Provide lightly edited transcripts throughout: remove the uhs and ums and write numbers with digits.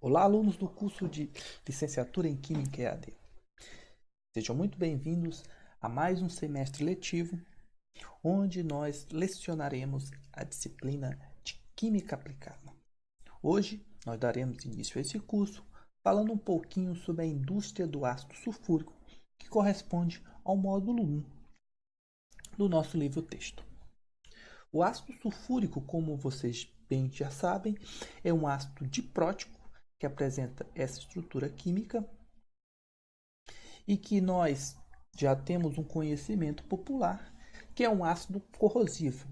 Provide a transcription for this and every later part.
Olá, alunos do curso de Licenciatura em Química EAD. Sejam muito bem-vindos a mais um semestre letivo, onde nós lecionaremos a disciplina de Química Aplicada. Hoje, nós daremos início a esse curso falando um pouquinho sobre a indústria do ácido sulfúrico, que corresponde ao módulo 1 do nosso livro-texto. O ácido sulfúrico, como vocês bem já sabem, é um ácido diprótico que apresenta essa estrutura química e que nós já temos um conhecimento popular que é um ácido corrosivo.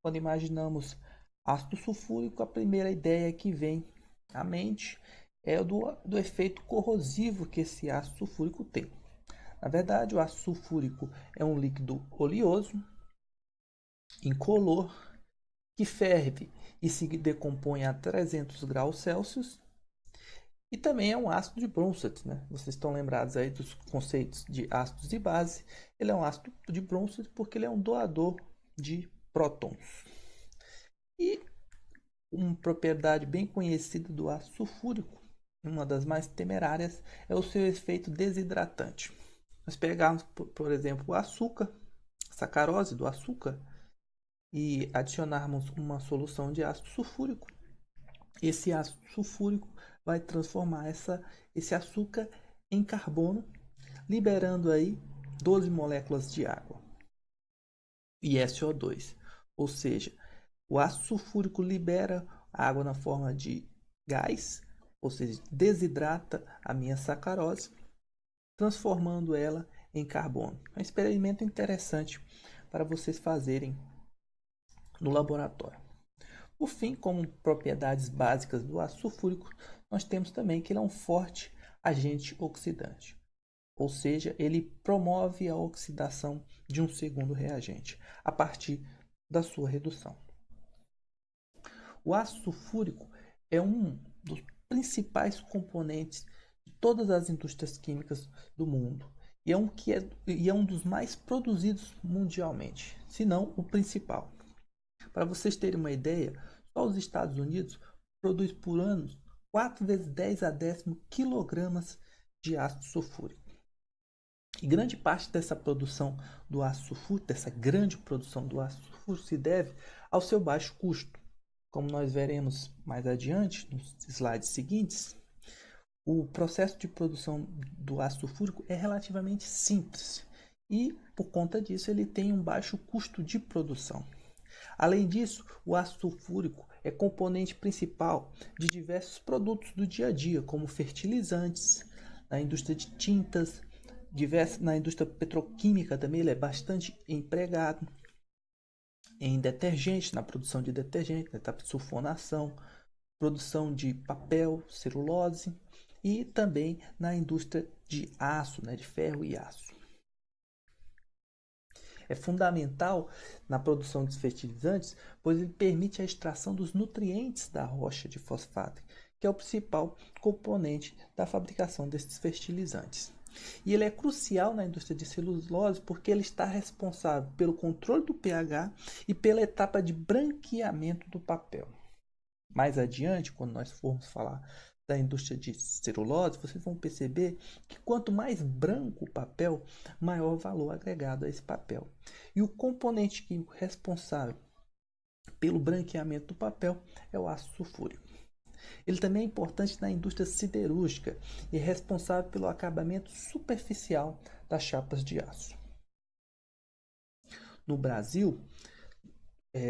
Quando imaginamos ácido sulfúrico, a primeira ideia que vem à mente é do efeito corrosivo que esse ácido sulfúrico tem. Na verdade, o ácido sulfúrico é um líquido oleoso, incolor, que ferve e se decompõe a 300 graus Celsius. E também é um ácido de Bronsted, né? Vocês estão lembrados aí dos conceitos de ácidos e base. Ele é um ácido de Bronsted porque ele é um doador de prótons. E uma propriedade bem conhecida do ácido sulfúrico, uma das mais temerárias, é o seu efeito desidratante. Nós pegamos, por exemplo, o açúcar, a sacarose do açúcar, e adicionarmos uma solução de ácido sulfúrico. Esse ácido sulfúrico vai transformar esse açúcar em carbono, liberando aí 12 moléculas de água e SO2. Ou seja, o ácido sulfúrico libera a água na forma de gás, ou seja, desidrata a minha sacarose, transformando ela em carbono. É um experimento interessante para vocês fazerem no laboratório. Por fim, como propriedades básicas do ácido sulfúrico, nós temos também que ele é um forte agente oxidante, ou seja, ele promove a oxidação de um segundo reagente a partir da sua redução. O ácido sulfúrico é um dos principais componentes de todas as indústrias químicas do mundo e é um dos mais produzidos mundialmente, se não o principal. Para vocês terem uma ideia, só os Estados Unidos produz por ano 4 vezes 10 a 10º quilogramas de ácido sulfúrico. E grande parte dessa produção do ácido sulfúrico, dessa grande produção do ácido sulfúrico, se deve ao seu baixo custo. Como nós veremos mais adiante, nos slides seguintes, o processo de produção do ácido sulfúrico é relativamente simples e, por conta disso, ele tem um baixo custo de produção. Além disso, o ácido sulfúrico é componente principal de diversos produtos do dia a dia, como fertilizantes, na indústria de tintas, na indústria petroquímica também ele é bastante empregado, em detergentes, na produção de detergente, na etapa de sulfonação, produção de papel, celulose e também na indústria de aço, né, de ferro e aço. É fundamental na produção dos fertilizantes, pois ele permite a extração dos nutrientes da rocha de fosfato, que é o principal componente da fabricação desses fertilizantes. E ele é crucial na indústria de celulose porque ele está responsável pelo controle do pH e pela etapa de branqueamento do papel. Mais adiante, quando nós formos falar da indústria de celulose, vocês vão perceber que quanto mais branco o papel, maior o valor agregado a esse papel. E o componente químico responsável pelo branqueamento do papel é o ácido sulfúrico. Ele também é importante na indústria siderúrgica e é responsável pelo acabamento superficial das chapas de aço. No Brasil,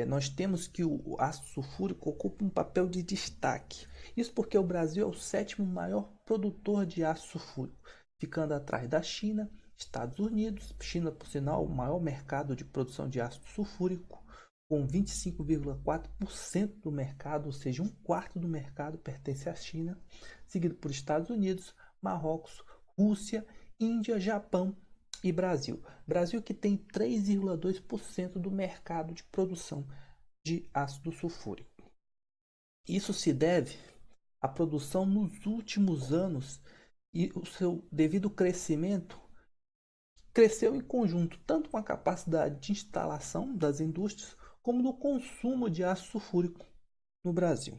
nós temos que o ácido sulfúrico ocupa um papel de destaque. Isso porque o Brasil é o sétimo maior produtor de ácido sulfúrico, ficando atrás da China, Estados Unidos. China, por sinal, o maior mercado de produção de ácido sulfúrico, com 25,4% do mercado, ou seja, um quarto do mercado pertence à China, seguido por Estados Unidos, Marrocos, Rússia, Índia, Japão e Brasil. Brasil que tem 3,2% do mercado de produção de ácido sulfúrico. Isso se deve à produção nos últimos anos e o seu devido crescimento cresceu em conjunto tanto com a capacidade de instalação das indústrias como do consumo de ácido sulfúrico no Brasil.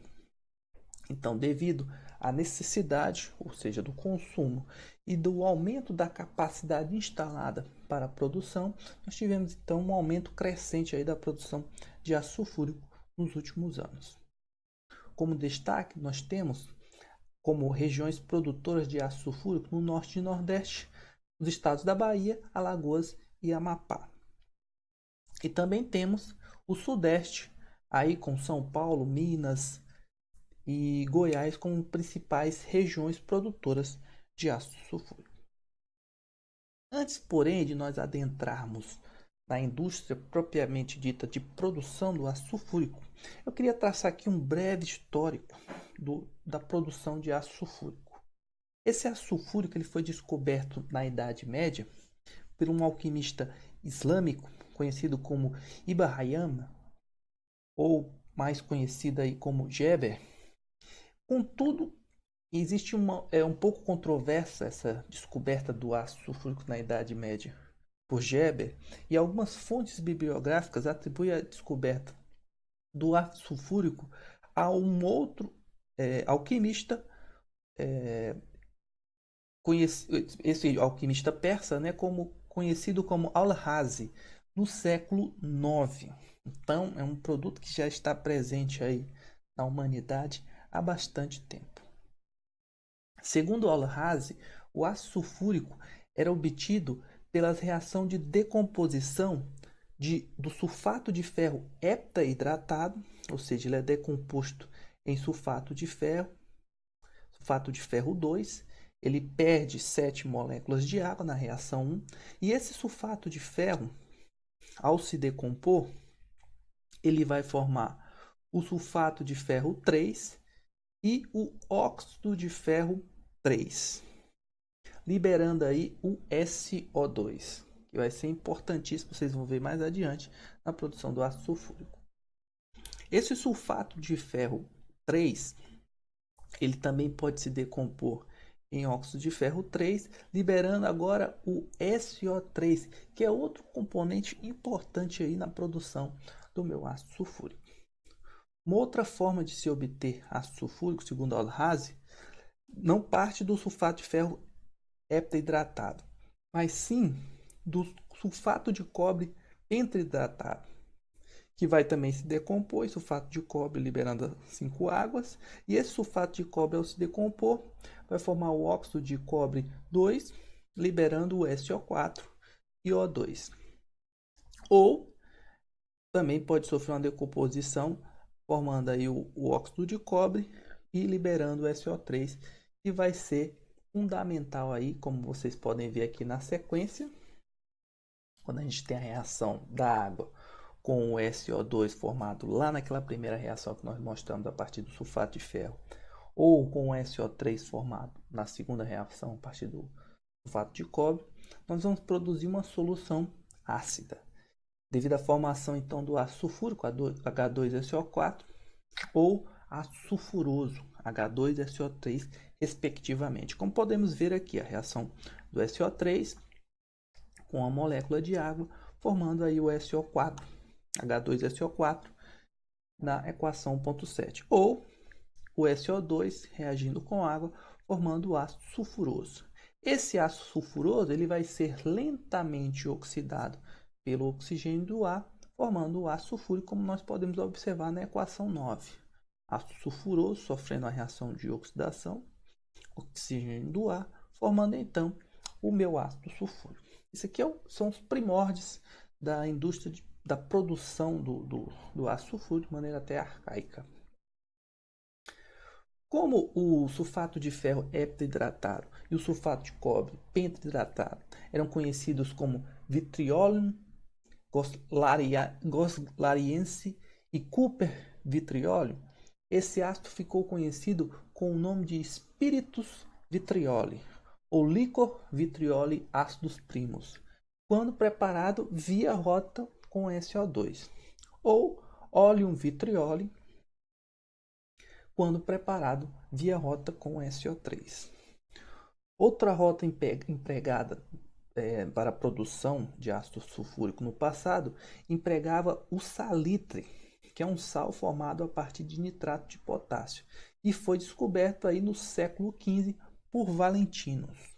Então, devido à necessidade, ou seja, do consumo e do aumento da capacidade instalada para a produção, nós tivemos então um aumento crescente aí da produção de aço sulfúrico nos últimos anos. Como destaque, nós temos como regiões produtoras de aço sulfúrico no norte e nordeste, os estados da Bahia, Alagoas e Amapá. E também temos o sudeste, aí com São Paulo, Minas e Goiás como principais regiões produtoras de aço sulfúrico. Antes, porém, de nós adentrarmos na indústria propriamente dita de produção do aço sulfúrico, eu queria traçar aqui um breve histórico da produção de aço sulfúrico. Esse aço sulfúrico ele foi descoberto na Idade Média por um alquimista islâmico conhecido como Ibn Khayyam, ou mais conhecido aí como Geber. Contudo, existe um pouco controversa essa descoberta do aço sulfúrico na Idade Média por Geber, e algumas fontes bibliográficas atribuem a descoberta do aço sulfúrico a um outro alquimista, esse alquimista persa, né, conhecido como Al-Razi, no século IX. Então, é um produto que já está presente aí na humanidade há bastante tempo. Segundo Al-Razi, o ácido sulfúrico era obtido pela reação de decomposição do sulfato de ferro heptahidratado, ou seja, ele é decomposto em sulfato de ferro 2, ele perde 7 moléculas de água na reação 1, e esse sulfato de ferro, ao se decompor, ele vai formar o sulfato de ferro 3 e o óxido de ferro 3, liberando aí o SO2, que vai ser importantíssimo, vocês vão ver mais adiante, na produção do ácido sulfúrico. Esse sulfato de ferro 3, ele também pode se decompor em óxido de ferro 3, liberando agora o SO3, que é outro componente importante aí na produção do meu ácido sulfúrico. Uma outra forma de se obter ácido sulfúrico, segundo Al-Razi, não parte do sulfato de ferro heptahidratado, mas sim do sulfato de cobre pentahidratado, que vai também se decompor, sulfato de cobre liberando 5 águas, e esse sulfato de cobre, ao se decompor, vai formar o óxido de cobre 2, liberando o SO4 e O2. Ou também pode sofrer uma decomposição, formando aí o óxido de cobre e liberando o SO3, que vai ser fundamental aí, como vocês podem ver aqui na sequência, quando a gente tem a reação da água com o SO2 formado lá naquela primeira reação que nós mostramos a partir do sulfato de ferro, ou com o SO3 formado na segunda reação a partir do sulfato de cobre, nós vamos produzir uma solução ácida, devido à formação então do ácido sulfúrico H2SO4 ou ácido sulfuroso H2SO3, respectivamente. Como podemos ver aqui, a reação do SO3 com a molécula de água, formando aí o SO4, H2SO4, na equação 1.7, ou o SO2 reagindo com água, formando o ácido sulfuroso. Esse ácido sulfuroso ele vai ser lentamente oxidado pelo oxigênio do ar, formando o ácido sulfúrico, como nós podemos observar na equação 9. Ácido sulfuroso sofrendo a reação de oxidação, oxigênio do ar, formando então o meu ácido sulfúrico. Isso aqui são os primórdios da indústria da produção do ácido sulfúrico de maneira até arcaica. Como o sulfato de ferro heptahidratado e o sulfato de cobre pentahidratado eram conhecidos como vitriolium goslariense e Cooper vitriolium, esse ácido ficou conhecido com o nome de spiritus vitrioli ou licor vitrioli ácidos primos, quando preparado via rota com SO2, ou oleum vitrioli, quando preparado via rota com SO3. Outra rota empregada para a produção de ácido sulfúrico no passado empregava o salitre, que é um sal formado a partir de nitrato de potássio. e foi descoberto aí no século XV por Valentinos.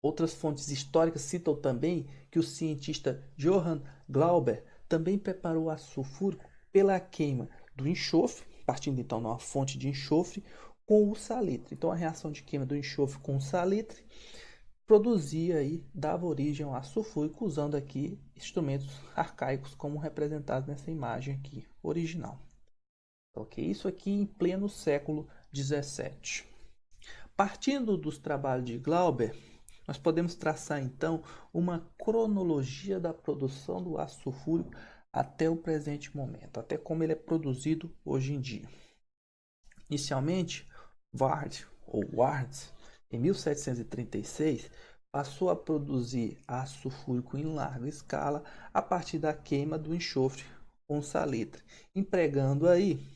Outras fontes históricas citam também que o cientista Johann Glauber também preparou aço sulfúrico pela queima do enxofre, partindo então de uma fonte de enxofre, com o salitre. Então a reação de queima do enxofre com o salitre produzia aí, dava origem ao aço sulfúrico, usando aqui instrumentos arcaicos como representado nessa imagem aqui original. Ok, isso aqui em pleno século XVII. Partindo dos trabalhos de Glauber, nós podemos traçar então uma cronologia da produção do aço sulfúrico até o presente momento, até como ele é produzido hoje em dia. Inicialmente, Ward, em 1736, passou a produzir aço sulfúrico em larga escala a partir da queima do enxofre com salitre, empregando aí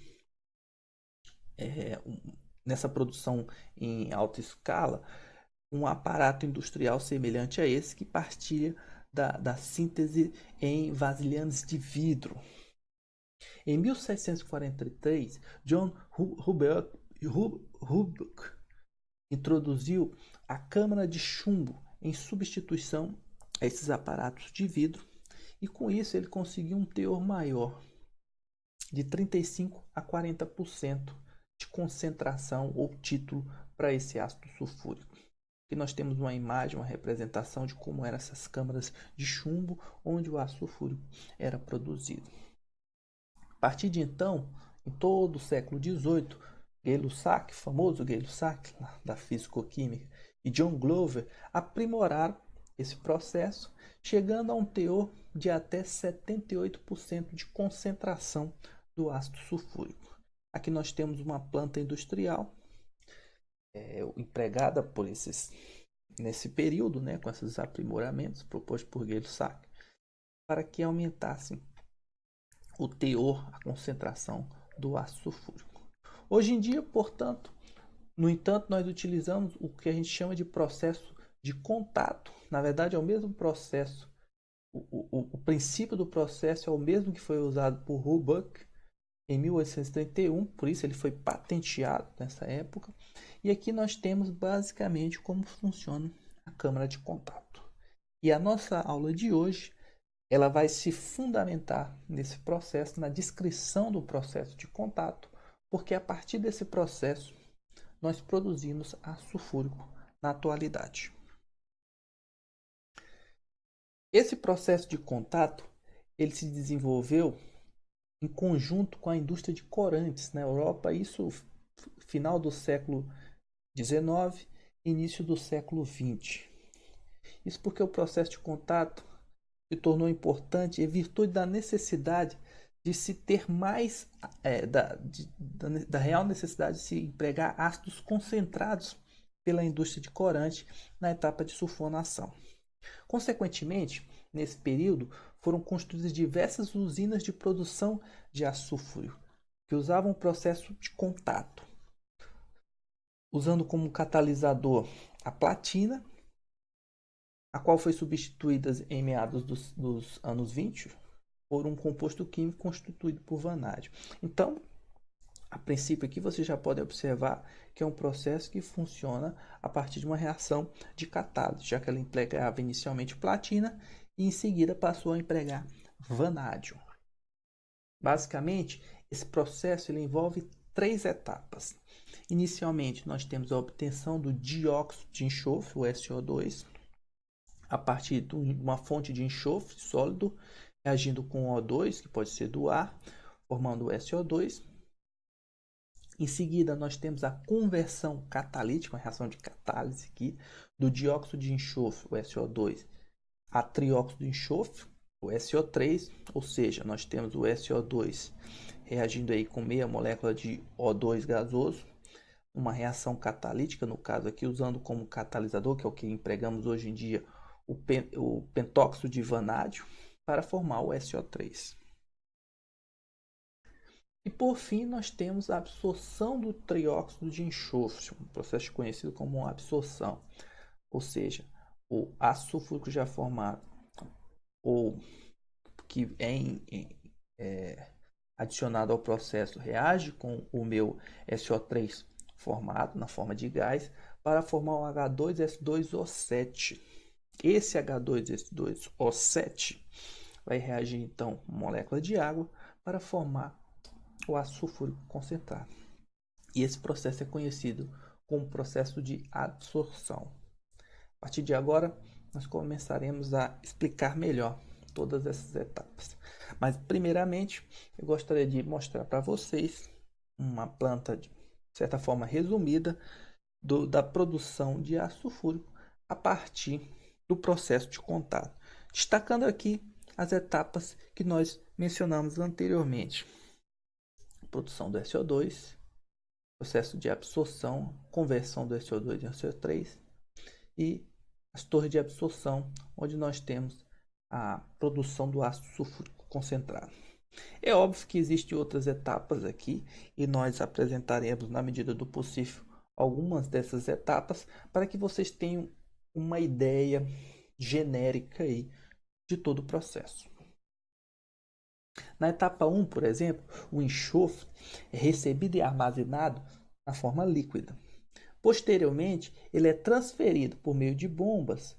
nessa produção em alta escala um aparato industrial semelhante a esse que partia da síntese em vasilhames de vidro. Em 1743, John Lubbock introduziu a câmara de chumbo em substituição a esses aparatos de vidro, e com isso ele conseguiu um teor maior, de 35 a 40% de concentração ou título para esse ácido sulfúrico. Aqui nós temos uma imagem, uma representação de como eram essas câmaras de chumbo onde o ácido sulfúrico era produzido. A partir de então, em todo o século XVIII, Gay-Lussac, famoso Gay-Lussac da físico-química, e John Glover aprimoraram esse processo, chegando a um teor de até 78% de concentração do ácido sulfúrico. Aqui nós temos uma planta industrial empregada por nesse período, né, com esses aprimoramentos propostos por Gay-Lussac, para que aumentassem o teor, a concentração do ácido sulfúrico. Hoje em dia, portanto, no entanto, nós utilizamos o que a gente chama de processo de contato. Na verdade, é o mesmo processo. O princípio do processo é o mesmo que foi usado por Lubbock em 1831, por isso ele foi patenteado nessa época. E aqui nós temos basicamente como funciona a câmara de contato. E a nossa aula de hoje, ela vai se fundamentar nesse processo, na descrição do processo de contato, porque a partir desse processo nós produzimos ácido sulfúrico na atualidade. Esse processo de contato, ele se desenvolveu em conjunto com a indústria de corantes na Europa, isso final do século XIX, início do século XX. Isso porque o processo de contato se tornou importante em virtude da necessidade de se ter mais, da real necessidade de se empregar ácidos concentrados pela indústria de corante na etapa de sulfonação. Consequentemente, nesse período, foram construídas diversas usinas de produção de ácido sulfúrico, que usavam o processo de contato, usando como catalisador a platina, a qual foi substituída em meados dos anos 20 por um composto químico constituído por vanádio. Então, a princípio aqui você já pode observar que é um processo que funciona a partir de uma reação de catálise, já que ela empregava inicialmente platina e em seguida passou a empregar vanádio. Basicamente, esse processo ele envolve 3 etapas. Inicialmente, nós temos a obtenção do dióxido de enxofre, o SO2, a partir de uma fonte de enxofre sólido, reagindo com O2, que pode ser do ar, formando o SO2. Em seguida, nós temos a conversão catalítica, uma reação de catálise aqui, do dióxido de enxofre, o SO2, a trióxido de enxofre, o SO3, ou seja, nós temos o SO2 reagindo aí com meia molécula de O2 gasoso, uma reação catalítica, no caso aqui, usando como catalisador, que é o que empregamos hoje em dia, o pentóxido de vanádio, para formar o SO3. E por fim, nós temos a absorção do trióxido de enxofre, um processo conhecido como absorção, ou seja, o ácido sulfúrico já formado, ou que é adicionado ao processo reage com o meu SO3 formado na forma de gás para formar o H2S2O7. Esse H2S2O7 vai reagir então com molécula de água para formar o ácido sulfúrico concentrado. E esse processo é conhecido como processo de adsorção. A partir de agora, nós começaremos a explicar melhor todas essas etapas. Mas, primeiramente, eu gostaria de mostrar para vocês uma planta, de certa forma resumida, da produção de ácido sulfúrico a partir do processo de contato. Destacando aqui as etapas que nós mencionamos anteriormente. Produção do SO2, processo de absorção, conversão do SO2 em SO3 e as torres de absorção, onde nós temos a produção do ácido sulfúrico concentrado. É óbvio que existem outras etapas aqui e nós apresentaremos, na medida do possível, algumas dessas etapas para que vocês tenham uma ideia genérica aí de todo o processo. Na etapa 1, por exemplo, o enxofre é recebido e armazenado na forma líquida. Posteriormente, ele é transferido por meio de bombas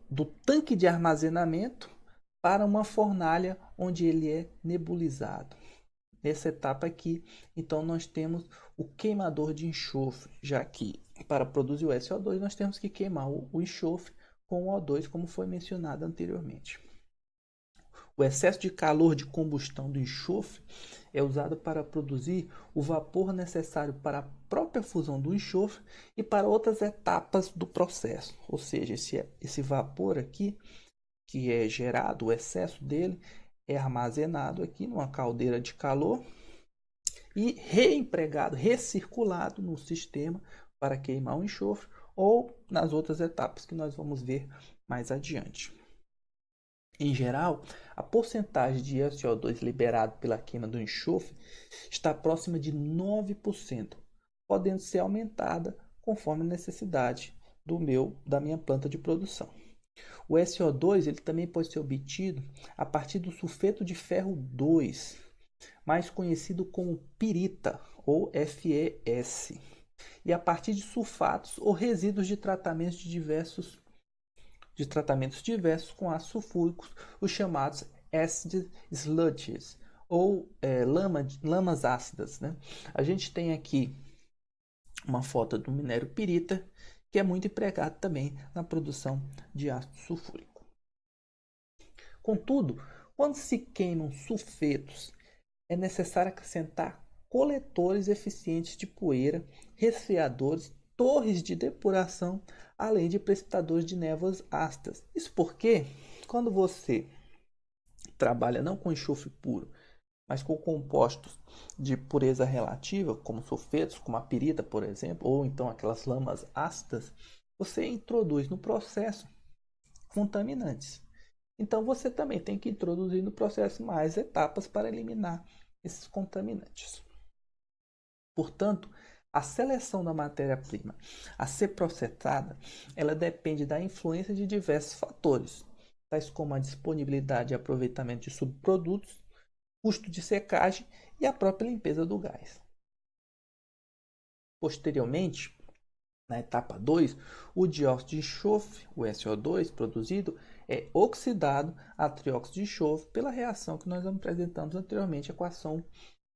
do tanque de armazenamento para uma fornalha onde ele é nebulizado. Nessa etapa aqui, então, nós temos o queimador de enxofre, já que para produzir o SO2 nós temos que queimar o enxofre com o O2, como foi mencionado anteriormente. O excesso de calor de combustão do enxofre é usado para produzir o vapor necessário para a própria fusão do enxofre e para outras etapas do processo. Ou seja, esse vapor aqui, que é gerado, o excesso dele, é armazenado aqui numa caldeira de calor e reempregado, recirculado no sistema para queimar o enxofre ou nas outras etapas que nós vamos ver mais adiante. Em geral, a porcentagem de SO2 liberado pela queima do enxofre está próxima de 9%, podendo ser aumentada conforme a necessidade da minha planta de produção. O SO2 ele também pode ser obtido a partir do sulfeto de ferro 2, mais conhecido como pirita ou FeS, e a partir de sulfatos ou resíduos de tratamentos diversos com ácidos sulfúricos, os chamados acid sludges ou lamas ácidas, né? A gente tem aqui uma foto do minério pirita, que é muito empregado também na produção de ácido sulfúrico. Contudo, quando se queimam sulfetos, é necessário acrescentar coletores eficientes de poeira, resfriadores, torres de depuração, além de precipitadores de névoas ácidas. Isso porque, quando você trabalha não com enxofre puro, mas com compostos de pureza relativa, como sulfetos, como a pirita, por exemplo, ou então aquelas lamas ácidas, você introduz no processo contaminantes. Então você também tem que introduzir no processo mais etapas para eliminar esses contaminantes. Portanto, a seleção da matéria-prima a ser processada, ela depende da influência de diversos fatores, tais como a disponibilidade e aproveitamento de subprodutos, custo de secagem e a própria limpeza do gás. Posteriormente, na etapa 2, o dióxido de enxofre, o SO2, produzido, é oxidado a trióxido de enxofre pela reação que nós apresentamos anteriormente, a equação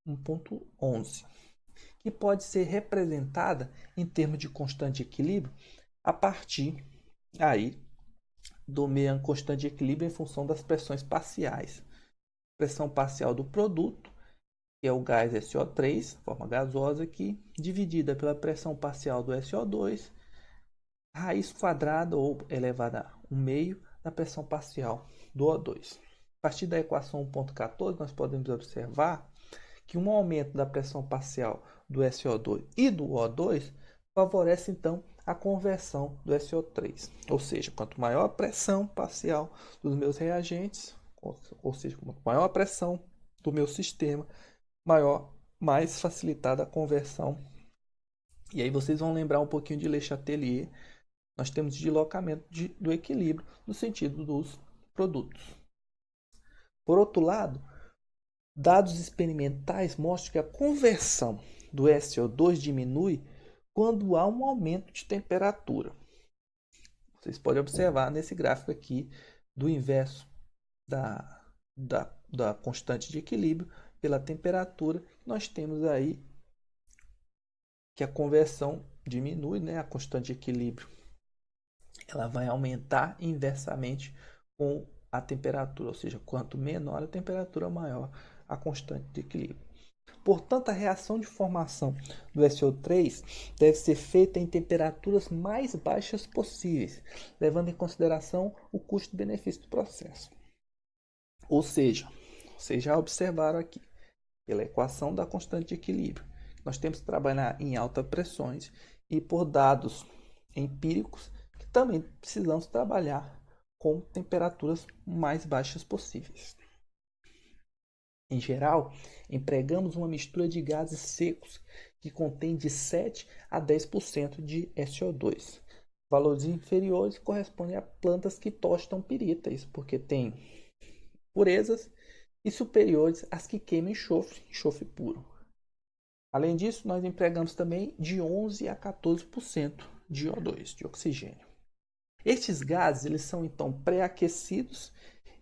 1.11, que pode ser representada em termos de constante de equilíbrio a partir aí do meio constante de equilíbrio em função das pressões parciais. Pressão parcial do produto, que é o gás SO3, forma gasosa aqui, dividida pela pressão parcial do SO2, raiz quadrada ou elevada a 1/2 da pressão parcial do O2. A partir da equação 1.14, nós podemos observar que um aumento da pressão parcial do SO2 e do O2 favorece então a conversão do SO3. Ou seja, quanto maior a pressão parcial dos meus reagentes, ou seja, quanto maior a pressão do meu sistema, mais facilitada a conversão. E aí vocês vão lembrar um pouquinho de Le Chatelier. Nós temos deslocamento do equilíbrio no sentido dos produtos. Por outro lado, Dados experimentais mostram que a conversão do SO2 diminui quando há um aumento de temperatura. Vocês podem observar nesse gráfico aqui do inverso da constante de equilíbrio pela temperatura. Nós temos aí que a conversão diminui, né? A constante de equilíbrio ela vai aumentar inversamente com a temperatura, ou seja, quanto menor a temperatura, maior a constante de equilíbrio. Portanto, a reação de formação do SO3 deve ser feita em temperaturas mais baixas possíveis, levando em consideração o custo-benefício do processo. Ou seja, vocês já observaram aqui, pela equação da constante de equilíbrio, nós temos que trabalhar em altas pressões e por dados empíricos que também precisamos trabalhar com temperaturas mais baixas possíveis. Em geral, empregamos uma mistura de gases secos que contém de 7 a 10% de SO2. Valores inferiores correspondem a plantas que tostam pirita, isso porque tem purezas, e superiores às que queimam enxofre puro. Além disso, nós empregamos também de 11 a 14% de O2, de oxigênio. Estes gases eles são então pré-aquecidos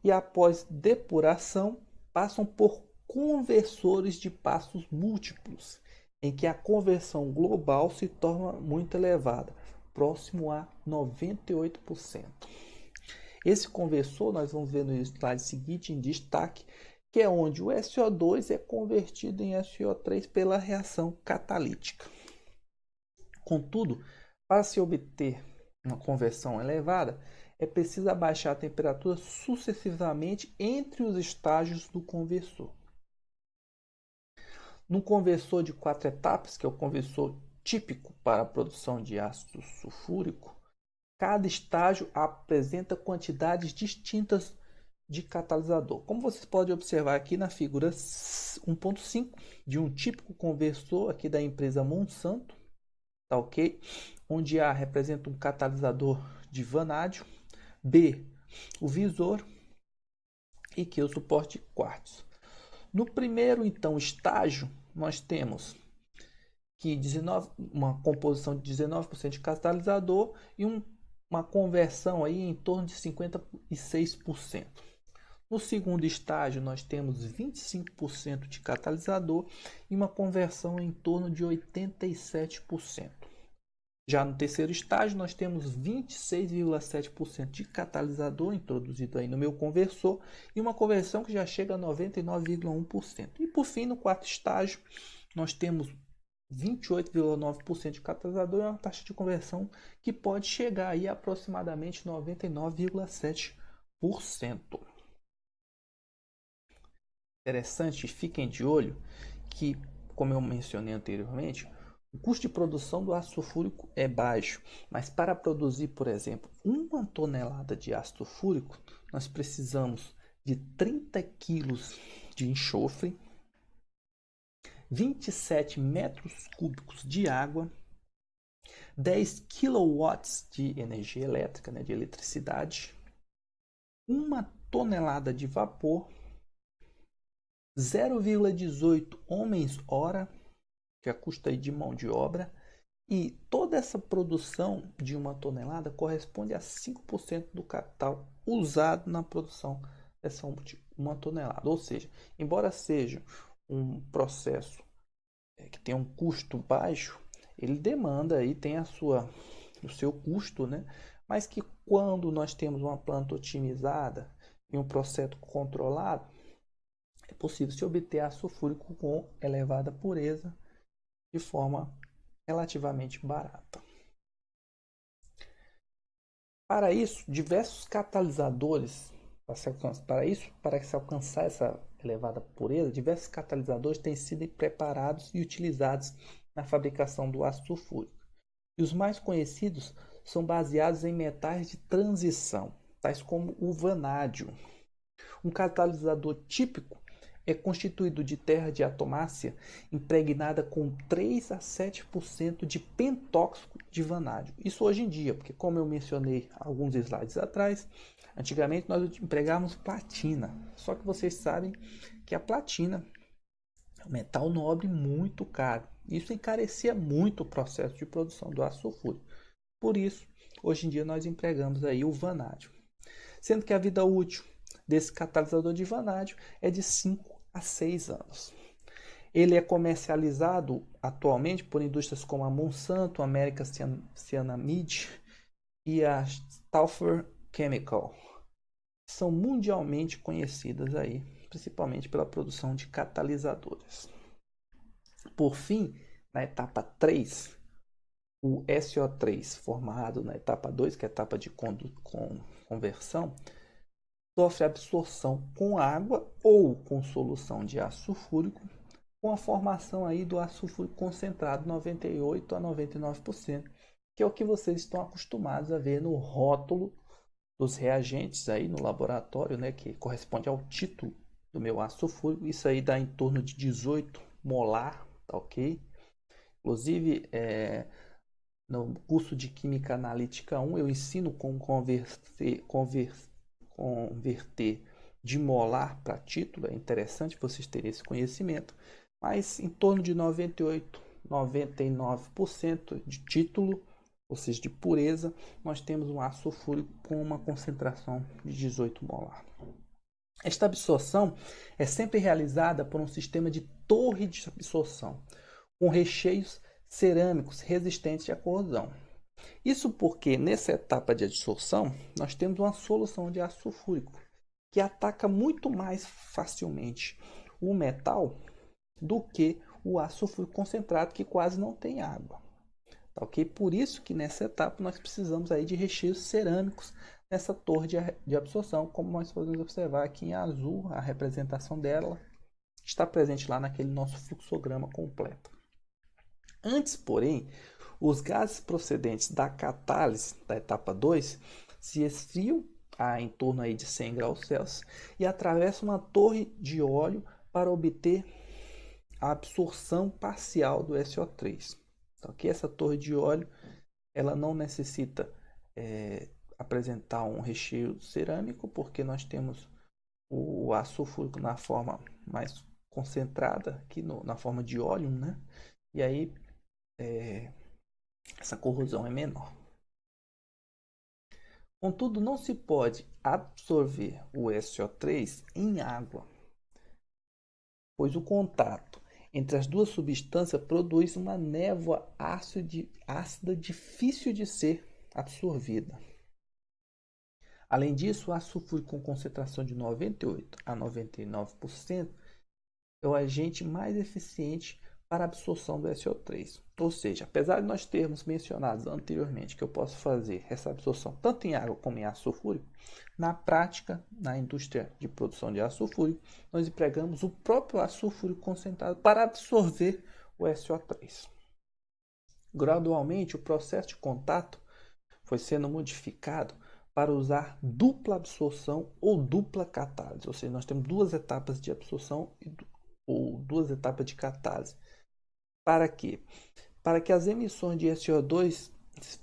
e após depuração passam por conversores de passos múltiplos, em que a conversão global se torna muito elevada, próximo a 98%. Esse conversor, nós vamos ver no slide seguinte em destaque, que é onde o SO2 é convertido em SO3 pela reação catalítica. Contudo, para se obter uma conversão elevada, é preciso abaixar a temperatura sucessivamente entre os estágios do conversor. No conversor de 4 etapas, que é o conversor típico para a produção de ácido sulfúrico, cada estágio apresenta quantidades distintas de catalisador. Como vocês podem observar aqui na figura 1.5 de um típico conversor aqui da empresa Monsanto, tá ok? Onde A representa um catalisador de vanádio, B o visor e Q o suporte de quartzo. No primeiro então estágio nós temos que uma composição de 19% de catalisador e uma conversão aí em torno de 56%. No segundo estágio, nós temos 25% de catalisador e uma conversão em torno de 87%. Já no terceiro estágio, nós temos 26,7% de catalisador introduzido aí no meu conversor e uma conversão que já chega a 99,1%. E por fim, no quarto estágio, nós temos 28,9% de catalisador e uma taxa de conversão que pode chegar aí a aproximadamente 99,7%. Interessante, fiquem de olho que, como eu mencionei anteriormente, o custo de produção do ácido sulfúrico é baixo, mas para produzir, por exemplo, 1 tonelada de ácido sulfúrico, nós precisamos de 30 kg de enxofre, 27 metros cúbicos de água, 10 kW de energia elétrica, de eletricidade, 1 tonelada de vapor, 0,18 homens-hora, que é a custo aí de mão de obra, e toda essa produção de 1 tonelada corresponde a 5% do capital usado na produção dessa 1 tonelada. Ou seja, embora seja um processo que tem um custo baixo, ele demanda e tem o seu custo, né? Mas que quando nós temos uma planta otimizada e um processo controlado, é possível se obter ácido sulfúrico com elevada pureza de forma relativamente barata. Para isso, diversos catalisadores, para se alcançar essa elevada pureza, diversos catalisadores têm sido preparados e utilizados na fabricação do ácido sulfúrico. E os mais conhecidos são baseados em metais de transição, tais como o vanádio. Um catalisador típico é constituído de terra de atomácia impregnada com 3 a 7% de pentóxico de vanádio. Isso hoje em dia, porque como eu mencionei alguns slides atrás, antigamente nós empregávamos platina. Só que vocês sabem que a platina é um metal nobre muito caro. Isso encarecia muito o processo de produção do ácido sulfúrico. Por isso, hoje em dia nós empregamos aí o vanádio. Sendo que a vida útil desse catalisador de vanádio é de 5 a 6 anos. Ele é comercializado atualmente por indústrias como a Monsanto, a American Cyanamid e a Stauffer Chemical. São mundialmente conhecidas aí, principalmente pela produção de catalisadores. Por fim, na etapa 3, o SO3 formado na etapa 2, que é a etapa de conversão, sofre absorção com água ou com solução de ácido sulfúrico, com a formação aí do ácido sulfúrico concentrado 98 a 99%, que é o que vocês estão acostumados a ver no rótulo dos reagentes aí no laboratório, né, que corresponde ao título do meu ácido sulfúrico. Isso aí dá em torno de 18 molar, tá ok? Inclusive, no curso de Química Analítica 1, eu ensino como converter de molar para título. É interessante vocês terem esse conhecimento, mas em torno de 98, 99% de título, ou seja, de pureza, nós temos um ácido sulfúrico com uma concentração de 18 molar. Esta absorção é sempre realizada por um sistema de torre de absorção, com recheios cerâmicos resistentes à corrosão. Isso porque nessa etapa de adsorção nós temos uma solução de ácido sulfúrico que ataca muito mais facilmente o metal do que o ácido sulfúrico concentrado, que quase não tem água. Tá, ok? Por isso que nessa etapa nós precisamos aí de recheios cerâmicos nessa torre de absorção, como nós podemos observar aqui em azul, a representação dela está presente lá naquele nosso fluxograma completo. Antes, porém, os gases procedentes da catálise da etapa 2 se esfriam em torno aí de 100 graus Celsius e atravessam uma torre de óleo para obter a absorção parcial do SO3. Então, aqui essa torre de óleo ela não necessita apresentar um recheio cerâmico, porque nós temos o ácido sulfúrico na forma mais concentrada, aqui na forma de óleo, né? E aí essa corrosão é menor. Contudo, não se pode absorver o SO3 em água, pois o contato entre as duas substâncias produz uma névoa ácida difícil de ser absorvida. Além disso, o ácido sulfúrico com concentração de 98 a 99% é o agente mais eficiente para a absorção do SO3. Ou seja, apesar de nós termos mencionado anteriormente que eu posso fazer essa absorção tanto em água como em ácido sulfúrico, na prática, na indústria de produção de ácido sulfúrico, nós empregamos o próprio ácido sulfúrico concentrado para absorver o SO3. Gradualmente, o processo de contato foi sendo modificado para usar dupla absorção ou dupla catálise. Ou seja, nós temos duas etapas de absorção ou duas etapas de catálise. Para quê? Para que as emissões de SO2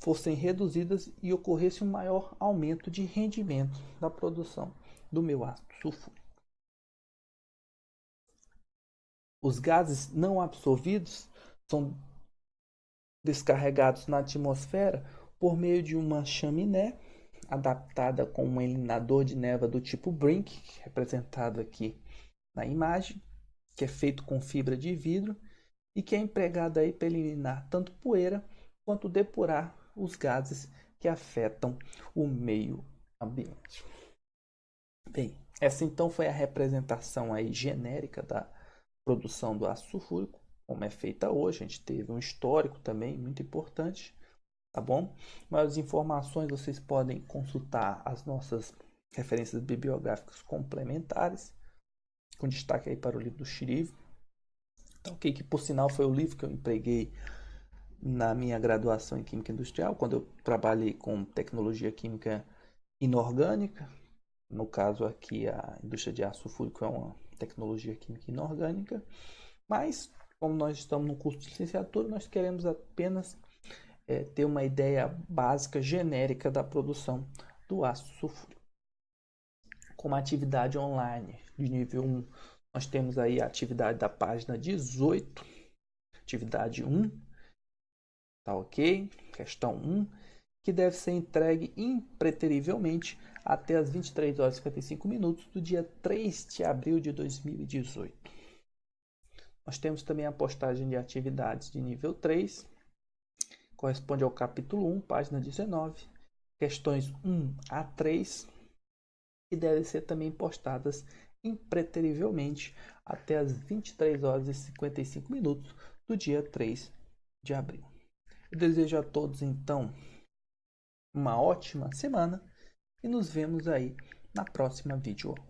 fossem reduzidas e ocorresse um maior aumento de rendimento da produção do meu ácido sulfúrico. Os gases não absorvidos são descarregados na atmosfera por meio de uma chaminé adaptada com um eliminador de névoa do tipo Brink, representado aqui na imagem, que é feito com fibra de vidro e que é empregado aí para eliminar tanto poeira quanto depurar os gases que afetam o meio ambiente. Bem, essa então foi a representação aí genérica da produção do ácido sulfúrico, como é feita hoje. A gente teve um histórico também muito importante, tá bom? Maiores informações vocês podem consultar as nossas referências bibliográficas complementares, com destaque aí para o livro do Shiriv. Então, que por sinal foi o livro que eu empreguei na minha graduação em Química Industrial, quando eu trabalhei com tecnologia química inorgânica. No caso aqui, a indústria de ácido sulfúrico é uma tecnologia química inorgânica, mas como nós estamos no curso de licenciatura, nós queremos apenas ter uma ideia básica, genérica da produção do ácido sulfúrico. Com uma atividade online de nível 1 Nós temos aí a atividade da página 18, atividade 1, tá ok? Questão 1, que deve ser entregue impreterivelmente até as 23 horas e 55 minutos do dia 3 de abril de 2018. Nós temos também a postagem de atividades de nível 3, corresponde ao capítulo 1, página 19, questões 1 a 3, que devem ser também postadas impreterivelmente até as 23 horas e 55 minutos do dia 3 de abril. Eu desejo a todos, então, uma ótima semana e nos vemos aí na próxima videoaula.